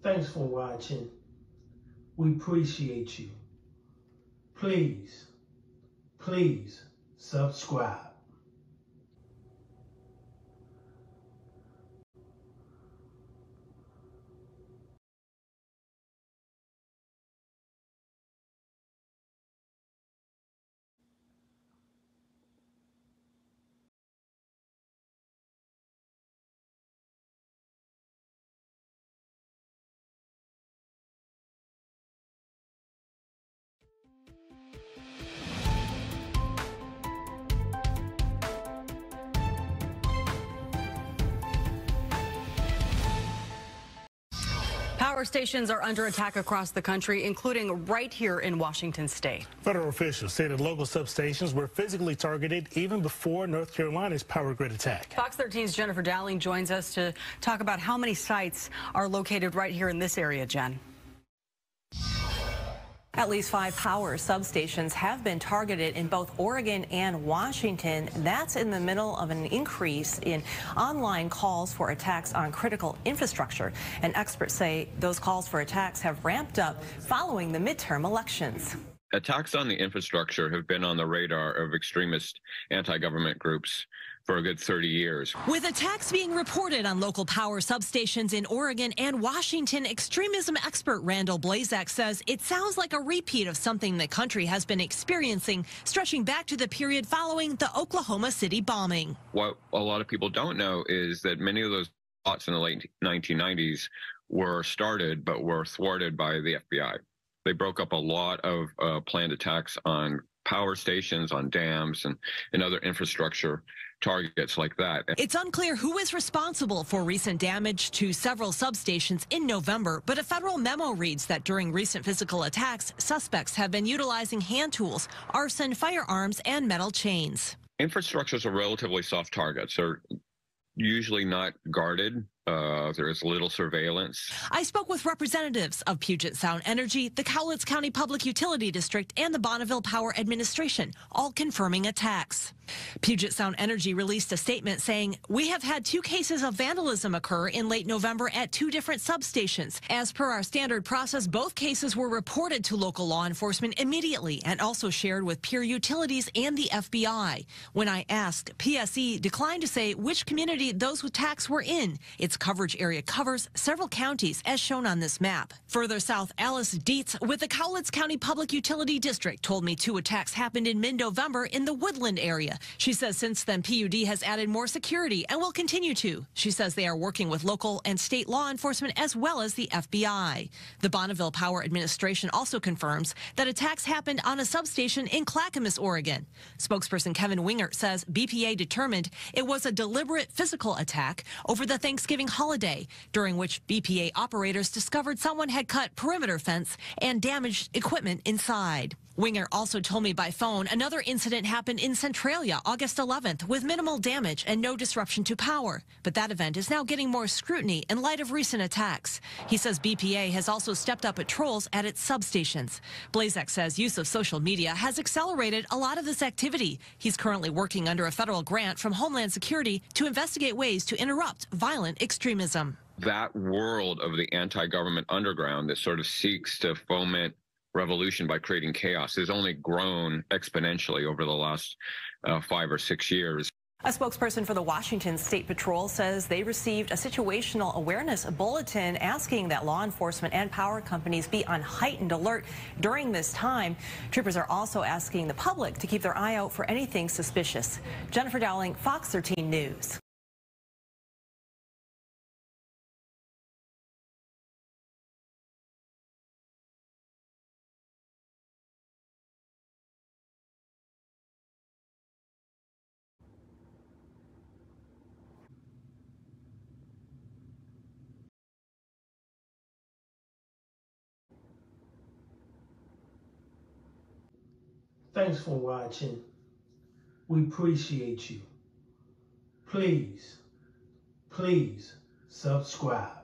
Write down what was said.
Thanks for watching. We appreciate you. Please subscribe. Power stations are under attack across the country, including right here in Washington state. Federal officials say that local substations were physically targeted even before North Carolina's power grid attack. Fox 13's Jennifer Dowling joins us to talk about how many sites are located right here in this area, Jen. At least 5 power substations have been targeted in both Oregon and Washington. That's in the middle of an increase in online calls for attacks on critical infrastructure. And experts say those calls for attacks have ramped up following the midterm elections. Attacks on the infrastructure have been on the radar of extremist anti-government groups for a good 30 years. With attacks being reported on local power substations in Oregon and Washington, extremism expert Randall Blazak says it sounds like a repeat of something the country has been experiencing, stretching back to the period following the Oklahoma City bombing. What a lot of people don't know is that many of those plots in the late 1990s were started but were thwarted by the FBI. They broke up a lot of planned attacks on power stations, on dams, and other infrastructure targets like that. It's unclear who is responsible for recent damage to several substations in November, but a federal memo reads that during recent physical attacks, suspects have been utilizing hand tools, arson, firearms, and metal chains. Infrastructures are relatively soft targets. They're usually not guarded. There is little surveillance. I spoke with representatives of Puget Sound Energy, the Cowlitz County Public Utility District, and the Bonneville Power Administration, all confirming attacks. Puget Sound Energy released a statement saying, "We have had 2 cases of vandalism occur in late November at 2 different substations. As per our standard process, both cases were reported to local law enforcement immediately and also shared with peer utilities and the FBI. When I asked, PSE declined to say which community those attacks were in. Its coverage area covers several counties, as shown on this map. Further south, Alice Dietz with the Cowlitz County Public Utility District told me 2 attacks happened in mid-November in the Woodland area. She says since then, PUD has added more security and will continue to. She says they are working with local and state law enforcement as well as the FBI. The Bonneville Power Administration also confirms that attacks happened on a substation in Clackamas, Oregon. Spokesperson Kevin Wingert says BPA determined it was a deliberate physical attack over the Thanksgiving holiday, during which BPA operators discovered someone had cut perimeter fence and damaged equipment inside. Winger also told me by phone another incident happened in Centralia August 11th with minimal damage and no disruption to power. But that event is now getting more scrutiny in light of recent attacks. He says BPA has also stepped up patrols at its substations. Blazak says use of social media has accelerated a lot of this activity. He's currently working under a federal grant from Homeland Security to investigate ways to interrupt violent extremism. That world of the anti-government underground that sort of seeks to foment revolution by creating chaos has only grown exponentially over the last 5 or 6 years. A spokesperson for the Washington State Patrol says they received a situational awareness bulletin asking that law enforcement and power companies be on heightened alert during this time. Troopers are also asking the public to keep their eye out for anything suspicious. Jennifer Dowling, Fox 13 News. Thanks for watching. We appreciate you. Please subscribe.